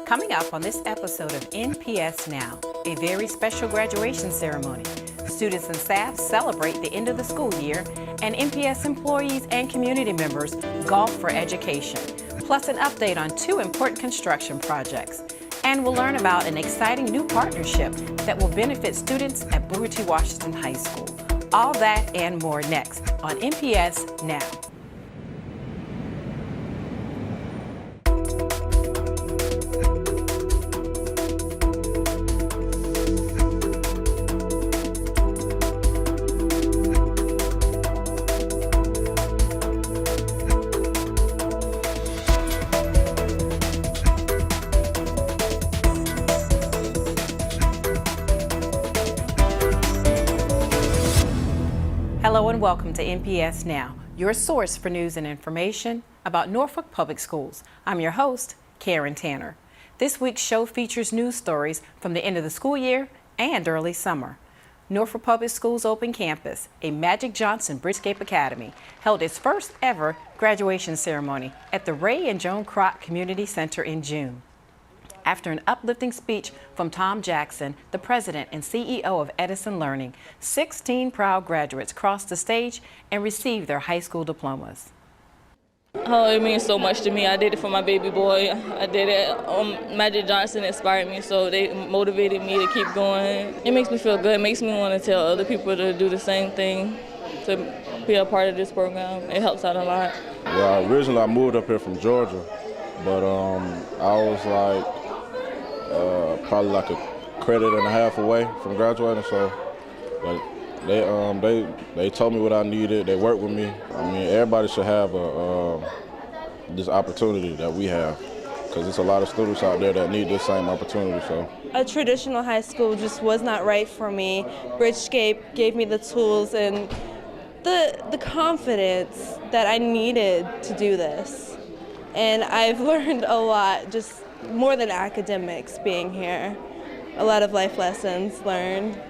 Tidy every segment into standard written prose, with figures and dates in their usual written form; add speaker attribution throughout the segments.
Speaker 1: Coming up on this episode of NPS Now, a very special graduation ceremony. Students and staff celebrate the end of the school year, and NPS employees and community members golf for education. Plus an update on 2 important construction projects. And we'll learn about an exciting new partnership that will benefit students at Booker T. Washington High School. All that and more next on NPS Now. Hello and welcome to NPS Now, your source for news and information about Norfolk Public Schools. I'm your host, Karen Tanner. This week's show features news stories from the end of the school year and early summer. Norfolk Public Schools Open Campus, a Magic Johnson Bridgescape Academy, held its first ever graduation ceremony at the Ray and Joan Kroc Community Center in June. After an uplifting speech from Tom Jackson, the president and CEO of Edison Learning, 16 proud graduates crossed the stage and received their high school diplomas.
Speaker 2: Oh, it means so much to me. I did it for my baby boy. I did it. Magic Johnson inspired me, so they motivated me to keep going. It makes me feel good. It makes me want to tell other people to do the same thing, to be a part of this program. It helps out a lot.
Speaker 3: Well, originally I moved up here from Georgia, but I was like, probably like a credit and a half away from graduating, so they told me what I needed. They worked with me. I mean, everybody should have this opportunity that we have, because there's a lot of students out there that need this same opportunity. So
Speaker 4: a traditional high school just was not right for me. Bridgescape gave me the tools and the confidence that I needed to do this, and I've learned a lot, just more than academics being here. A lot of life lessons learned.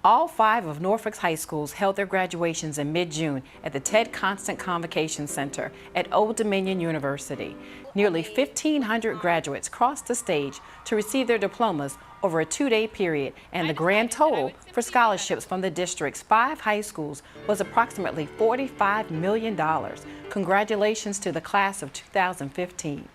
Speaker 1: All 5 of Norfolk's high schools held their graduations in mid-June at the Ted Constant Convocation Center at Old Dominion University. Nearly 1,500 graduates crossed the stage to receive their diplomas over a 2-day period, and the grand total for scholarships from the district's 5 high schools was approximately $45 million. Congratulations to the class of 2015.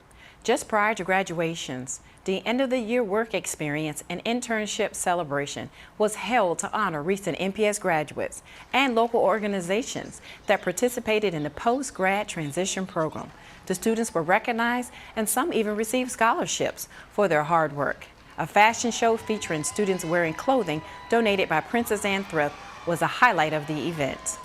Speaker 1: Just prior to graduations, the end-of-the-year work experience and internship celebration was held to honor recent NPS graduates and local organizations that participated in the post-grad transition program. The students were recognized, and some even received scholarships for their hard work. A fashion show featuring students wearing clothing donated by Princess Anne Thrift was a highlight of the event.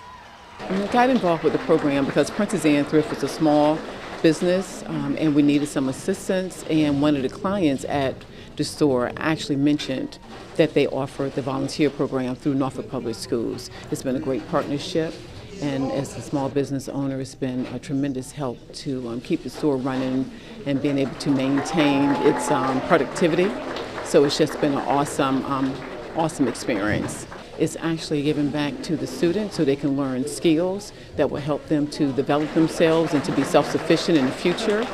Speaker 5: I got involved with the program because Princess Anne Thrift is a small business, and we needed some assistance, and one of the clients at the store actually mentioned that they offer the volunteer program through Norfolk Public Schools. It's been a great partnership, and as a small business owner, it's been a tremendous help to keep the store running and being able to maintain its productivity. So it's just been an awesome experience. It's actually giving back to the students so they can learn skills that will help them to develop themselves and to be self-sufficient in the future.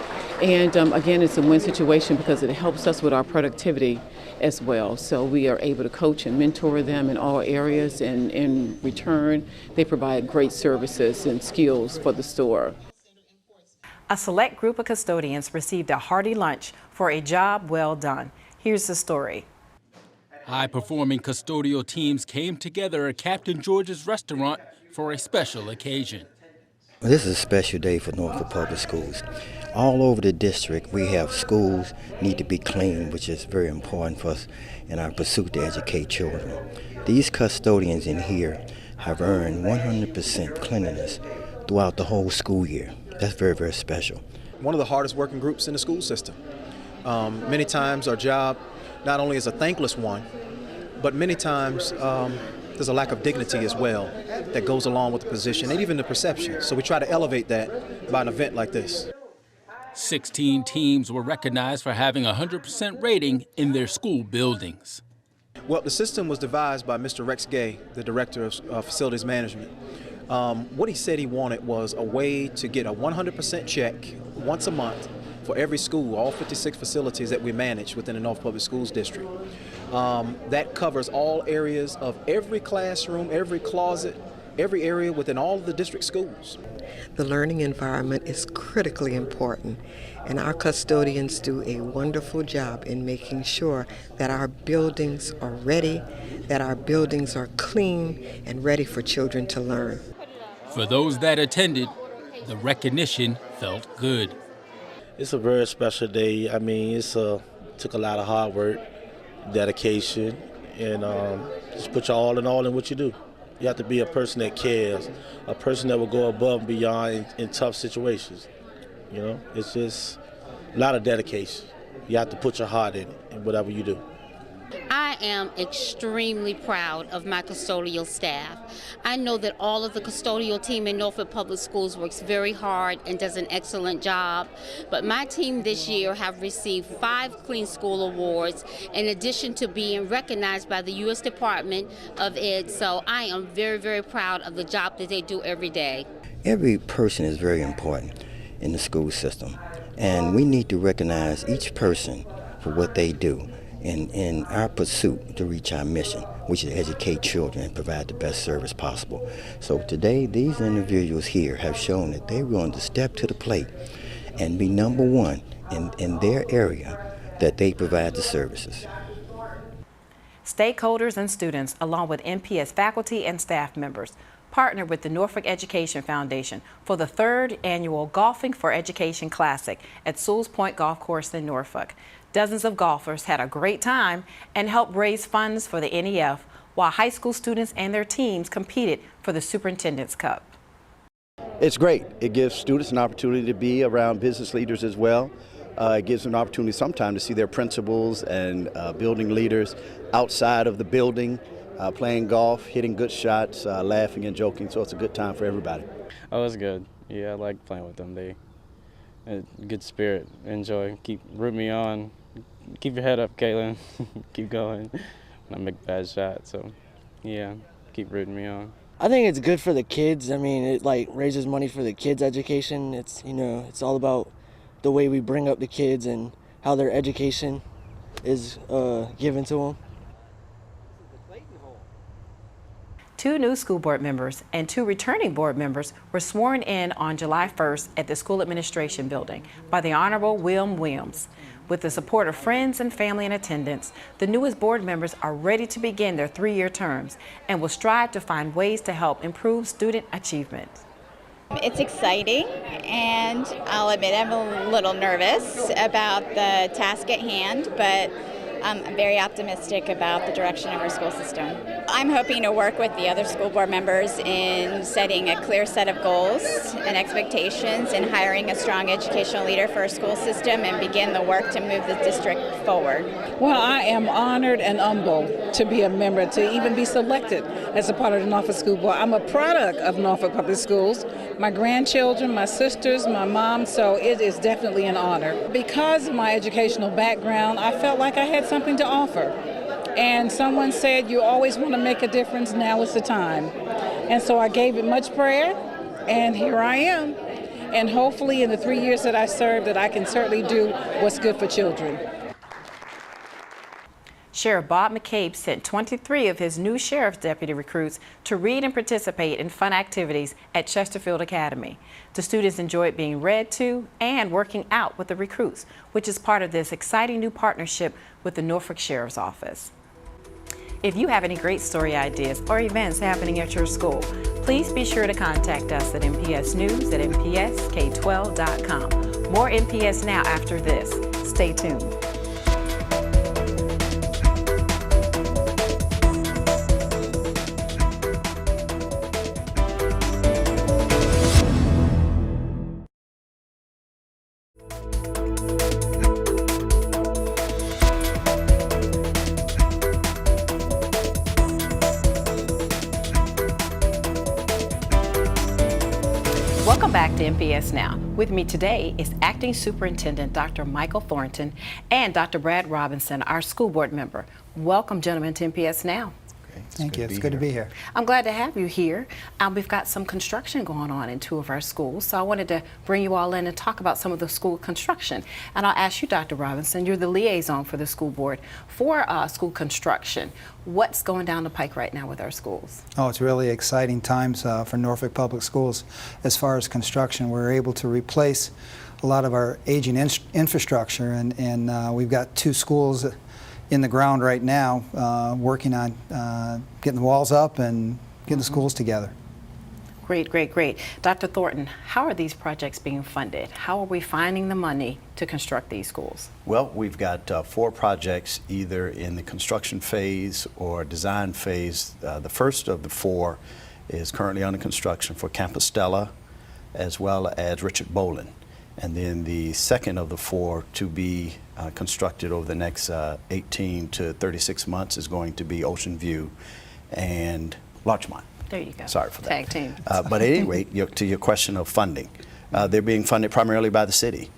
Speaker 5: And again, it's a win situation because it helps us with our productivity as well. So we are able to coach and mentor them in all areas, and in return, they provide great services and skills for the store.
Speaker 1: A select group of custodians received a hearty lunch for a job well done. Here's the story.
Speaker 6: High-performing custodial teams came together at Captain George's restaurant for a special occasion.
Speaker 7: This is a special day for Norfolk Public Schools. All over the district, we have schools need to be clean, which is very important for us in our pursuit to educate children. These custodians in here have earned 100% cleanliness throughout the whole school year. That's very, very special.
Speaker 8: One of the hardest working groups in the school system. Many times our job not only is a thankless one, but many times there's a lack of dignity as well that goes along with the position and even the perception. So we try to elevate that by an event like this.
Speaker 6: 16 teams were recognized for having a 100% rating in their school buildings.
Speaker 8: Well, the system was devised by Mr. Rex Gay, the Director of Facilities Management. What he said he wanted was a way to get a 100% check once a month for every school, all 56 facilities that we manage within the Norfolk Public Schools district. That covers all areas of every classroom, every closet, every area within all of the district schools.
Speaker 9: The learning environment is critically important, and our custodians do a wonderful job in making sure that our buildings are ready, that our buildings are clean and ready for children to learn.
Speaker 6: For those that attended, the recognition felt good.
Speaker 10: It's a very special day. I mean, took a lot of hard work, dedication, and just put your all in what you do. You have to be a person that cares, a person that will go above and beyond in tough situations. You know, it's just a lot of dedication. You have to put your heart in it in whatever you do.
Speaker 11: I am extremely proud of my custodial staff. I know that all of the custodial team in Norfolk Public Schools works very hard and does an excellent job. But my team this year have received 5 Clean School Awards in addition to being recognized by the U.S. Department of Ed. So I am very, very proud of the job that they do every day.
Speaker 7: Every person is very important in the school system, and we need to recognize each person for what they do in our pursuit to reach our mission, which is educate children and provide the best service possible. So today, these individuals here have shown that they're willing to step to the plate and be number one in their area that they provide the services.
Speaker 1: Stakeholders and students, along with NPS faculty and staff members, partnered with the Norfolk Education Foundation for the 3rd annual Golfing for Education Classic at Sewell's Point Golf Course in Norfolk. Dozens of golfers had a great time and helped raise funds for the NEF, while high school students and their teams competed for the Superintendent's Cup.
Speaker 12: It's great. It gives students an opportunity to be around business leaders as well. It gives them an opportunity sometimes to see their principals and building leaders outside of the building, playing golf, hitting good shots, laughing and joking, so it's a good time for everybody.
Speaker 13: Oh, it's good. Yeah, I like playing with them. They good spirit, enjoy, keep root me on. Keep your head up, Caitlin. Keep going. I make a bad shot, so yeah, keep rooting me on.
Speaker 14: I think it's good for the kids. I mean, it like raises money for the kids' education. It's, you know, it's all about the way we bring up the kids and how their education is given to them.
Speaker 1: 2 new school board members and 2 returning board members were sworn in on July 1st at the school administration building by the Honorable William Williams. With the support of friends and family in attendance, the newest board members are ready to begin their 3-year terms and will strive to find ways to help improve student achievement.
Speaker 15: It's exciting, and I'll admit I'm a little nervous about the task at hand, but I'm very optimistic about the direction of our school system. I'm hoping to work with the other school board members in setting a clear set of goals and expectations and hiring a strong educational leader for our school system and begin the work to move the district forward.
Speaker 16: Well, I am honored and humbled to be a member, to even be selected as a part of the Norfolk School Board. I'm a product of Norfolk Public Schools. My grandchildren, my sisters, my mom, so it is definitely an honor. Because of my educational background, I felt like I had something to offer. And someone said, you always want to make a difference, now is the time. And so I gave it much prayer, and here I am. And hopefully in the 3 years that I served, that I can certainly do what's good for children.
Speaker 1: Sheriff Bob McCabe sent 23 of his new sheriff's deputy recruits to read and participate in fun activities at Chesterfield Academy. The students enjoyed being read to and working out with the recruits, which is part of this exciting new partnership with the Norfolk Sheriff's Office. If you have any great story ideas or events happening at your school, please be sure to contact us at npsnews@npsk12.com. More NPS Now after this. Stay tuned. Welcome back to NPS Now. With me today is Acting Superintendent Dr. Michael Thornton and Dr. Brad Robinson, our school board member. Welcome, gentlemen, to NPS Now.
Speaker 17: Thank you. It's good to be here.
Speaker 1: I'm glad to have you here. We've got some construction going on in 2 of our schools, so I wanted to bring you all in and talk about some of the school construction. And I'll ask you, Dr. Robinson, you're the liaison for the school board for school construction. What's going down the pike right now with our schools?
Speaker 17: Oh, it's really exciting times for Norfolk Public Schools as far as construction. We're able to replace a lot of our aging infrastructure, and we've got 2 schools in the ground right now working on getting the walls up and getting the schools together.
Speaker 1: Great, great, great. Dr. Thornton, how are these projects being funded? How are we finding the money to construct these schools?
Speaker 12: Well, we've got 4 projects either in the construction phase or design phase. The first of the 4 is currently under construction for Campostella as well as Richard Bowling. And then the second of the 4 to be constructed over the next 18 to 36 months is going to be Ocean View and Larchmont.
Speaker 1: There you go.
Speaker 12: Sorry for that.
Speaker 1: Tag team.
Speaker 12: But at any rate, to your question of funding, they're being funded primarily by the city.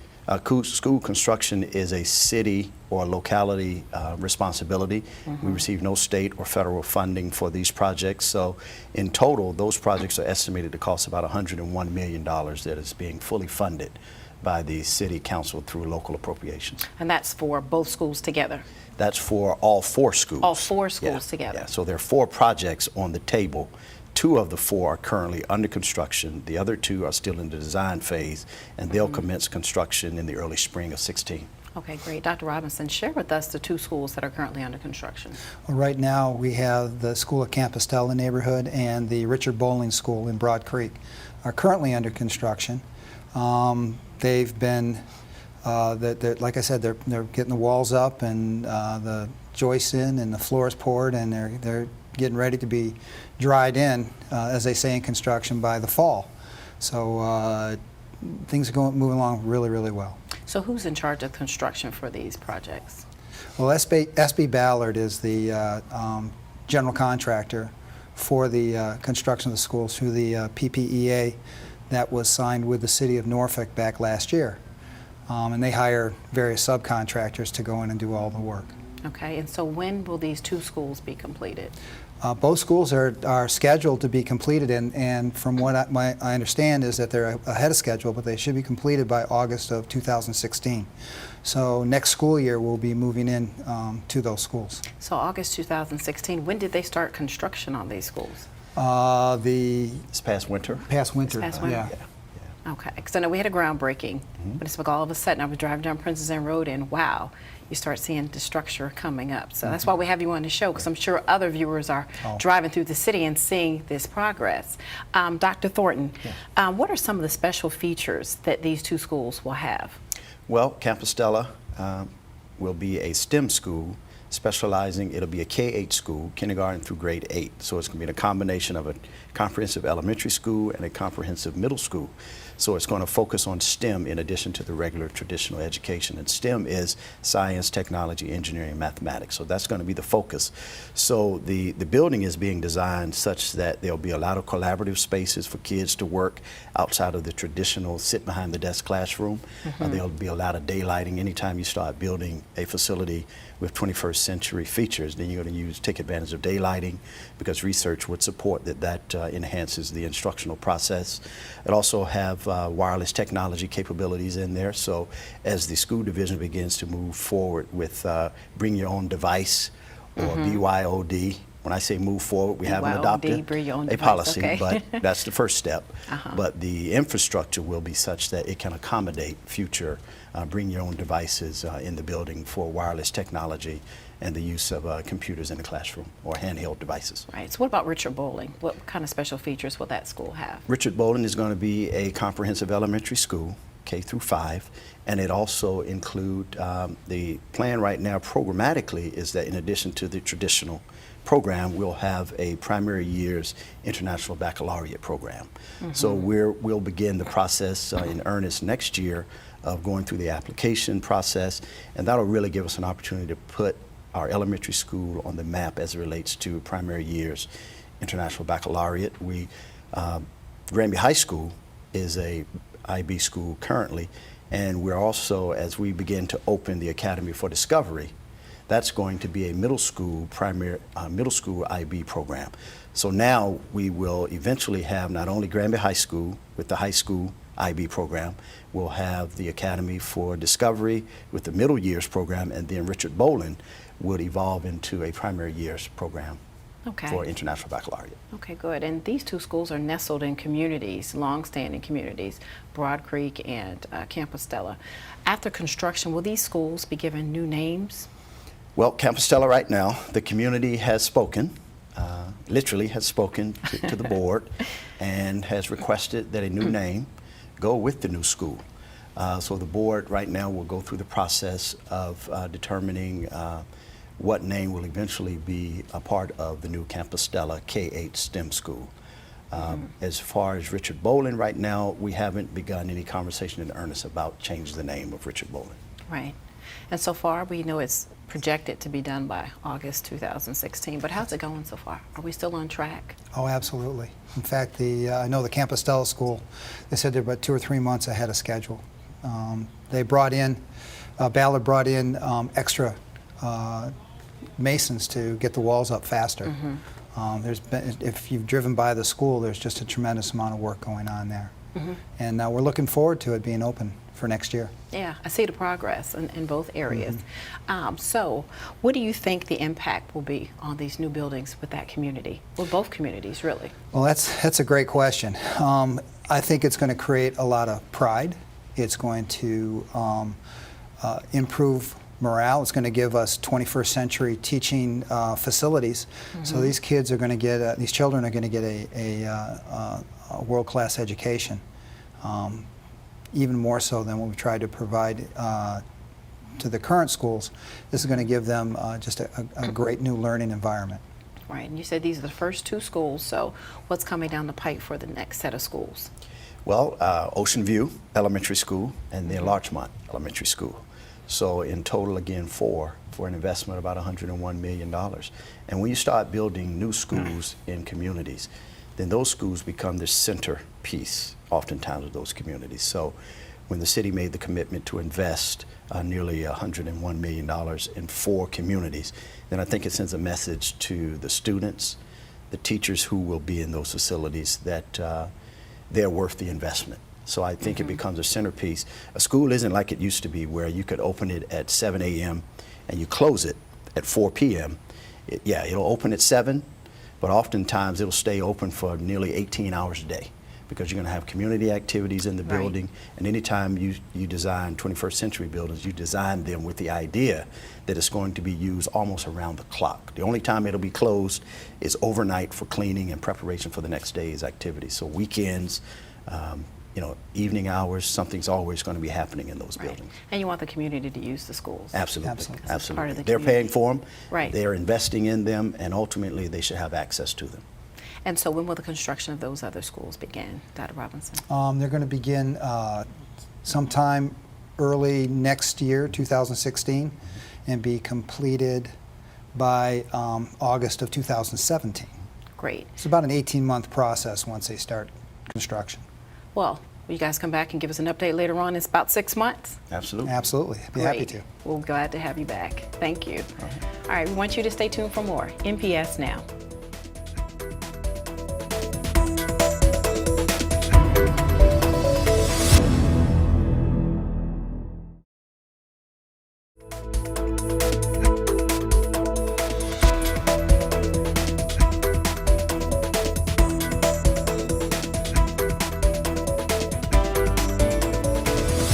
Speaker 12: School construction is a city or locality responsibility. We receive no state or federal funding for these projects. So in total, those projects are estimated to cost about $101 million that is being fully funded by the city council through local appropriations.
Speaker 1: And that's for both schools together?
Speaker 12: That's for all 4 schools.
Speaker 1: All 4 schools together?
Speaker 12: Yeah, so there are 4 projects on the table. 2 of the 4 are currently under construction. The other 2 are still in the design phase, and they'll commence construction in the early spring of 16.
Speaker 1: Okay, great. Dr. Robinson, share with us the 2 schools that are currently under construction.
Speaker 17: Well, right now we have the school at Campostella neighborhood and the Richard Bowling School in Broad Creek are currently under construction. They've been, like I said, they're getting the walls up and the joists in and the floors poured, and they're getting ready to be dried in, as they say in construction, by the fall. So things are moving along really, really well.
Speaker 1: So who's in charge of construction for these projects?
Speaker 17: Well, SB Ballard is the general contractor for the construction of the schools through the PPEA that was signed with the city of Norfolk back last year. And they hire various subcontractors to go in and do all the work.
Speaker 1: Okay, and so when will these 2 schools be completed?
Speaker 17: Both schools are scheduled to be completed, and from what I understand is that they're ahead of schedule, but they should be completed by August of 2016. So next school year we'll be moving in to those schools.
Speaker 1: So August 2016, when did they start construction on these schools?
Speaker 12: This past winter.
Speaker 17: Past winter,
Speaker 1: This past winter?
Speaker 17: yeah.
Speaker 1: Okay, because I know we had a groundbreaking, but it's like all of a sudden I was driving down Princess Anne Road and wow, you start seeing the structure coming up. So that's why we have you on the show, because I'm sure other viewers are driving through the city and seeing this progress. Dr. Thornton, what are some of the special features that these 2 schools will have?
Speaker 12: Well, Campostella will be a STEM school specializing. It'll be a K-8 school, kindergarten through grade 8. So it's going to be a combination of a comprehensive elementary school and a comprehensive middle school. So it's going to focus on STEM in addition to the regular traditional education. And STEM is science, technology, engineering, and mathematics. So that's going to be the focus. So the building is being designed such that there'll be a lot of collaborative spaces for kids to work outside of the traditional sit behind the desk classroom. There'll be a lot of daylighting. Anytime you start building a facility with 21st century features, then you're going to take advantage of daylighting, because research would support that enhances the instructional process. It also have wireless technology capabilities in there. So as the school division begins to move forward with bring your own device or BYOD, when I say move forward, we haven't adopted a policy, but that's the first step. But the infrastructure will be such that it can accommodate future bring your own devices in the building for wireless technology and the use of computers in the classroom or handheld devices.
Speaker 1: Right. So what about Richard Bowling? What kind of special features will that school have?
Speaker 12: Richard Bowling is going to be a comprehensive elementary school, K through 5, and it also include the plan right now programmatically is that in addition to the traditional program, we'll have a primary year's international baccalaureate program. So we'll begin the process in earnest next year of going through the application process, and that'll really give us an opportunity to put our elementary school on the map as it relates to primary year's international baccalaureate. Granby High School is a IB school currently, and we're also, as we begin to open the Academy for Discovery, That's going to be a middle school middle school IB program. So now we will eventually have not only Granby High School with the high school IB program, we'll have the Academy for Discovery with the middle years program, and then Richard Bowling would evolve into a primary years program for International Baccalaureate.
Speaker 1: Okay, good. And these two schools are nestled in communities, long-standing communities, Broad Creek and Campostella. After construction, will these schools be given new names?
Speaker 12: Well, Campostella right now, the community has spoken, literally has spoken to the board and has requested that a new name go with the new school. So the board right now will go through the process of determining what name will eventually be a part of the new Campostella K-8 STEM school. As far as Richard Bowling right now, we haven't begun any conversation in earnest about changing the name of Richard Bowling.
Speaker 1: Right. And so far, we know it's projected to be done by August 2016, but how's it going so far? Are we still on track?
Speaker 17: Oh, absolutely. In fact, I know the Campostella School, they said they're about 2 or 3 months ahead of schedule. They brought in, Ballard brought in extra masons to get the walls up faster. There's been, if you've driven by the school, there's just a tremendous amount of work going on there. And we're looking forward to it being open for next year.
Speaker 1: Yeah, I see the progress in both areas. So what do you think the impact will be on these new buildings with that community, with both communities, really?
Speaker 17: Well, that's a great question. I think it's going to create a lot of pride. It's going to improve morale. It's going to give us 21st century teaching facilities. So these kids are going to get, these children are going to get a world-class education, even more so than what we tried to provide to the current schools. This is going to give them just a great new learning environment.
Speaker 1: Right, and you said these are the first 2 schools, so what's coming down the pipe for the next set of schools?
Speaker 12: Well, Ocean View Elementary School and then Larchmont Elementary School. So in total, again, 4 for an investment of about $101 million. And when you start building new schools in communities, then those schools become the centerpiece, oftentimes, of those communities. So when the city made the commitment to invest nearly $101 million in 4 communities, then I think it sends a message to the students, the teachers who will be in those facilities, that they're worth the investment. So I think it becomes a centerpiece. A school isn't like it used to be, where you could open it at 7 a.m. and you close it at 4 p.m. It'll open at 7, but oftentimes it'll stay open for nearly 18 hours a day, because you're going to have community activities in the building. And anytime you design 21st century buildings, you design them with the idea that it's going to be used almost around the clock. The only time it'll be closed is overnight for cleaning and preparation for the next day's activities. So weekends, evening hours, something's always going to be happening in those buildings.
Speaker 1: And you want the community to use the schools.
Speaker 12: Absolutely.
Speaker 1: Part of the
Speaker 12: They're paying for them.
Speaker 1: Right.
Speaker 12: They're investing in them, and ultimately they should have access to them.
Speaker 1: And so when will the construction of those other schools begin, Dr. Robinson?
Speaker 17: They're going to begin sometime early next year, 2016, and be completed by August of 2017.
Speaker 1: Great.
Speaker 17: It's about an 18-month process once they start construction.
Speaker 1: Well, will you guys come back and give us an update later on? It's about 6 months?
Speaker 12: Absolutely.
Speaker 17: Absolutely. Be happy to.
Speaker 1: We're glad to have you back. Thank you. All right, we want you to stay tuned for more NPS Now.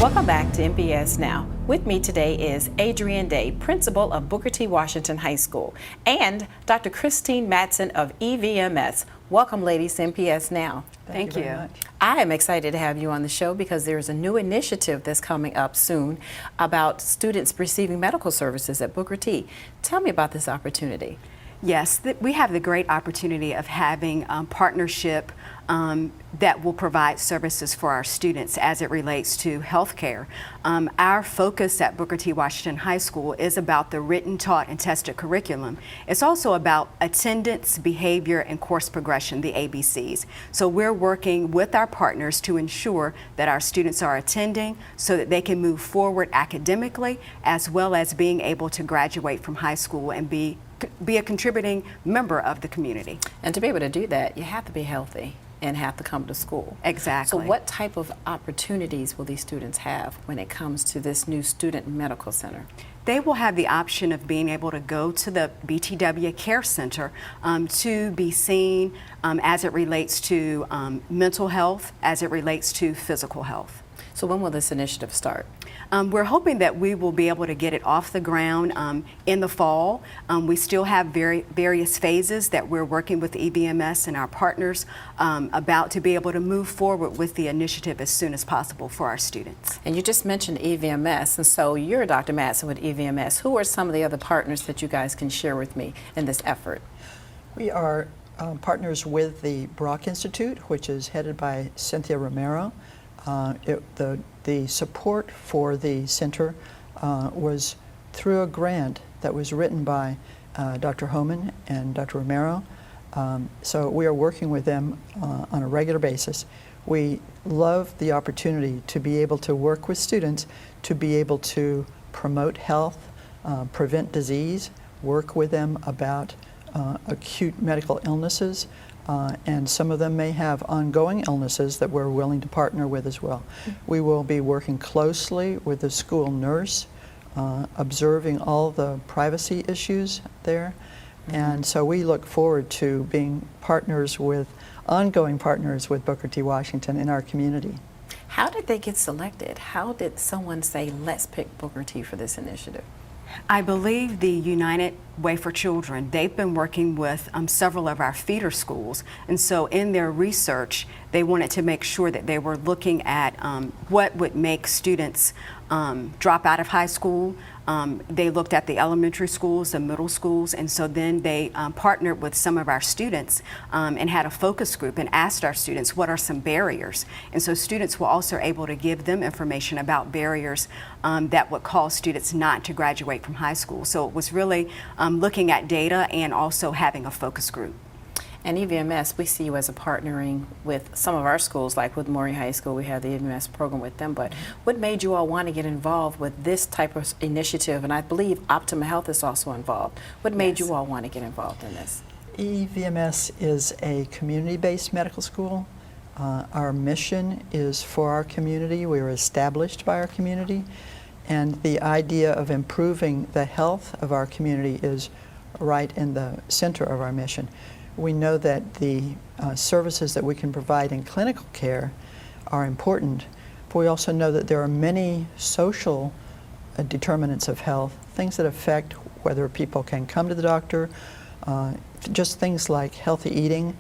Speaker 1: Welcome back to NPS Now. With me today is Adrienne Day, principal of Booker T. Washington High School, and Dr. Christine Matson of EVMS. Welcome, ladies, to NPS Now.
Speaker 18: Thank you very much.
Speaker 1: I am excited to have you on the show because there's a new initiative that's coming up soon about students receiving medical services at Booker T. Tell me about this opportunity.
Speaker 18: Yes, we have the great opportunity of having partnership that will provide services for our students as it relates to healthcare. Our focus at Booker T. Washington High School is about the written, taught, and tested curriculum. It's also about attendance, behavior, and course progression, the ABCs. So we're working with our partners to ensure that our students are attending so that they can move forward academically, as well as being able to graduate from high school and be a contributing member of the community.
Speaker 1: And to be able to do that, you have to be healthy and have to come to school.
Speaker 18: Exactly.
Speaker 1: So what type of opportunities will these students have when it comes to this new student medical center?
Speaker 18: They will have the option of being able to go to the BTW Care Center to be seen as it relates to mental health, as it relates to physical health.
Speaker 1: So when will this initiative start?
Speaker 18: We're hoping that we will be able to get it off the ground in the fall. We still have various phases that we're working with EVMS and our partners about to be able to move forward with the initiative as soon as possible for our students.
Speaker 1: And you just mentioned EVMS, and so you're Dr. Madsen with EVMS. Who are some of the other partners that you guys can share with me in this effort?
Speaker 19: We are partners with the Brock Institute, which is headed by Cynthia Romero. The support for the center was through a grant that was written by Dr. Homan and Dr. Romero. So we are working with them on a regular basis. We love the opportunity to be able to work with students, to be able to promote health, prevent disease, work with them about acute medical illnesses, and some of them may have ongoing illnesses that we're willing to partner with as well. We will be working closely with the school nurse, observing all the privacy issues there. And so we look forward to being ongoing partners with Booker T. Washington in our community.
Speaker 1: How did they get selected? How did someone say, let's pick Booker T for this initiative?
Speaker 18: I believe the United Way for Children, they've been working with several of our feeder schools, and so in their research they wanted to make sure that they were looking at what would make students drop out of high school. They looked at the elementary schools, the middle schools, and so then they partnered with some of our students and had a focus group and asked our students what are some barriers. And so students were also able to give them information about barriers that would cause students not to graduate from high school. So it was really looking at data and also having a focus group.
Speaker 1: And EVMS, we see you as a partnering with some of our schools, like with Maury High School, we have the EVMS program with them, but what made you all want to get involved with this type of initiative? And I believe Optima Health is also involved. What made you all want to get involved in this?
Speaker 19: EVMS is a community-based medical school. Our mission is for our community. We were established by our community, and the idea of improving the health of our community is right in the center of our mission. We know that the services that we can provide in clinical care are important, but we also know that there are many social determinants of health, things that affect whether people can come to the doctor, just things like healthy eating,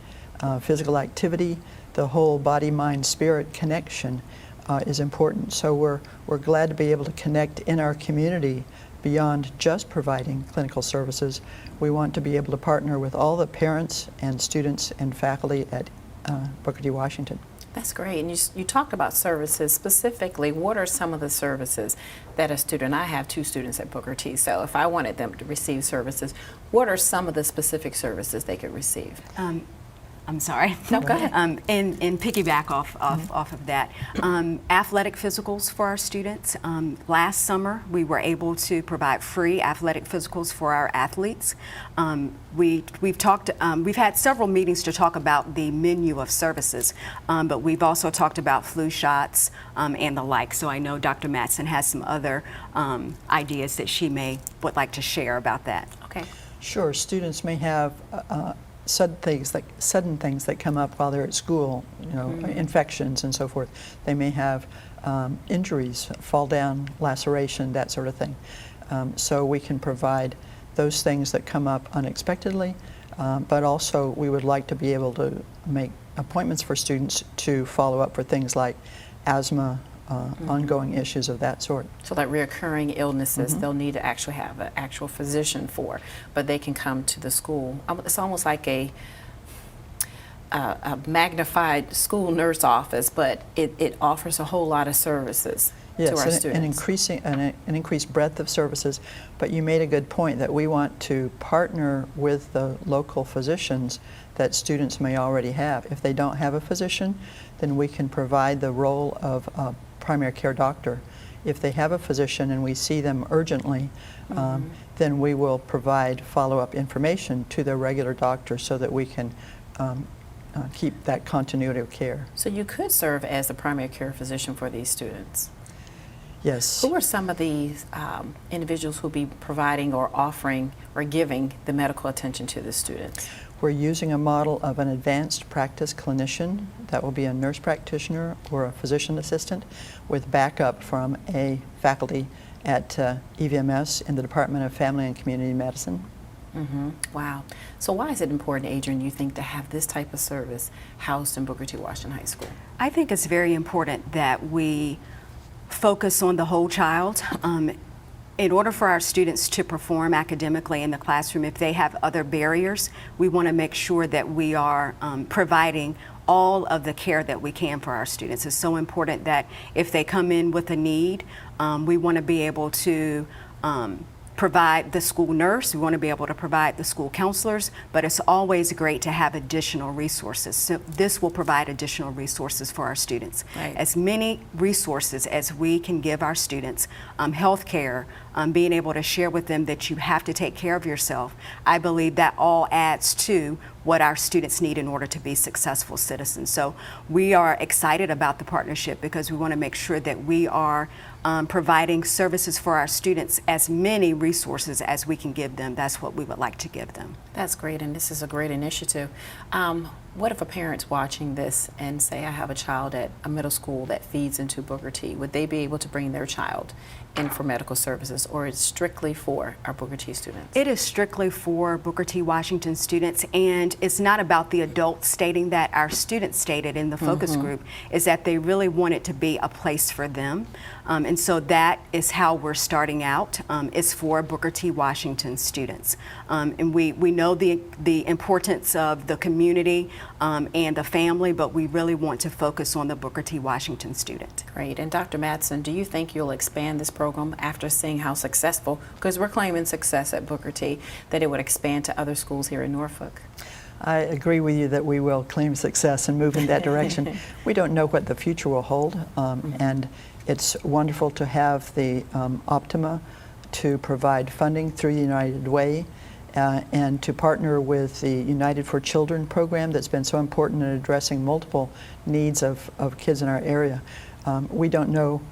Speaker 19: physical activity, the whole body, mind, spirit connection is important. So we're glad to be able to connect in our community beyond just providing clinical services. We want to be able to partner with all the parents and students and faculty at Booker T. Washington.
Speaker 1: That's great. And you talked about services specifically. What are some of the services that a student, I have 2 students at Booker T, so if I wanted them to receive services, what are some of the specific services they could receive?
Speaker 18: I'm sorry.
Speaker 1: No, go ahead.
Speaker 18: And piggyback off of that. Athletic physicals for our students. Last summer, we were able to provide free athletic physicals for our athletes. We've had several meetings to talk about the menu of services, but we've also talked about flu shots and the like. So I know Dr. Madsen has some other ideas that she would like to share about that.
Speaker 1: Okay.
Speaker 19: Sure. Students may have sudden things that come up while they're at school, infections and so forth. They may have injuries, fall down, laceration, that sort of thing. So we can provide those things that come up unexpectedly, but also we would like to be able to make appointments for students to follow up for things like asthma, ongoing issues of that sort.
Speaker 1: So like reoccurring illnesses, they'll need to actually have an actual physician for, but they can come to the school. It's almost like a magnified school nurse office, but it offers a whole lot of services to our students.
Speaker 19: An increased breadth of services, but you made a good point that we want to partner with the local physicians that students may already have. If they don't have a physician, then we can provide the role of a primary care doctor. If they have a physician and we see them urgently, then we will provide follow-up information to their regular doctor so that we can keep that continuity of care.
Speaker 1: So you could serve as the primary care physician for these students?
Speaker 19: Yes.
Speaker 1: Who are some of the individuals who will be providing or offering or giving the medical attention to the students?
Speaker 19: We're using a model of an advanced practice clinician. That will be a nurse practitioner or a physician assistant with backup from a faculty at EVMS in the Department of Family and Community Medicine.
Speaker 1: Wow. So why is it important, Adrian, you think, to have this type of service housed in Booker T. Washington High School?
Speaker 18: I think it's very important that we focus on the whole child. In order for our students to perform academically in the classroom, if they have other barriers, we want to make sure that we are providing all of the care that we can for our students. It's so important that if they come in with a need, we want to be able to provide the school nurse, we want to be able to provide the school counselors, but it's always great to have additional resources. So this will provide additional resources for our students.
Speaker 1: Right.
Speaker 18: As many resources as we can give our students, health care, being able to share with them that you have to take care of yourself, I believe that all adds to what our students need in order to be successful citizens. So we are excited about the partnership because we want to make sure that we are providing services for our students, as many resources as we can give them. That's what we would like to give them.
Speaker 1: That's great, and this is a great initiative. What if a parent's watching this and say, I have a child at a middle school that feeds into Booker T? Would they be able to bring their child in for medical services, or it's strictly for our Booker T students?
Speaker 18: It is strictly for Booker T. Washington students, and it's not about the adults stating that. Our students stated in the focus group is that they really want it to be a place for them. And so that is how we're starting out. It's for Booker T. Washington students. And we know the importance of the community and the family, but we really want to focus on the Booker T. Washington student.
Speaker 1: Great. And Dr. Madsen, do you think you'll expand this program after seeing how successful, because we're claiming success at Booker T, that it would expand to other schools here in Norfolk?
Speaker 19: I agree with you that we will claim success and move in that direction. We don't know what the future will hold, and it's wonderful to have the Optima to provide funding through the United Way and to partner with the United for Children program that's been so important in addressing multiple needs of kids in our area. We don't know,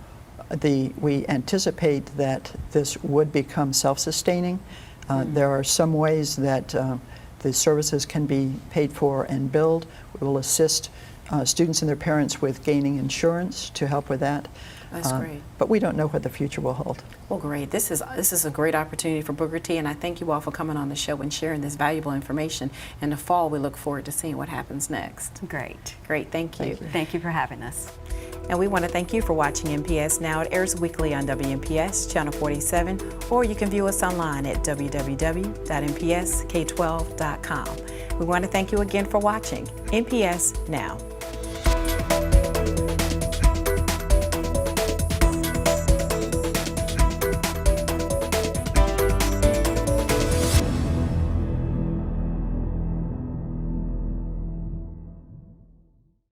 Speaker 19: we anticipate that this would become self-sustaining. There are some ways that the services can be paid for and billed. We will assist students and their parents with gaining insurance to help with that.
Speaker 1: That's great.
Speaker 19: But we don't know what the future will hold.
Speaker 1: Well, great. This is a great opportunity for Booker T, and I thank you all for coming on the show and sharing this valuable information. In the fall, we look forward to seeing what happens next.
Speaker 18: Great.
Speaker 1: Great. Thank you.
Speaker 18: Thank you for having us.
Speaker 1: And we want to thank you for watching NPS Now. It airs weekly on WNPS Channel 47, or you can view us online at www.npsk12.com. We want to thank you again for watching NPS Now.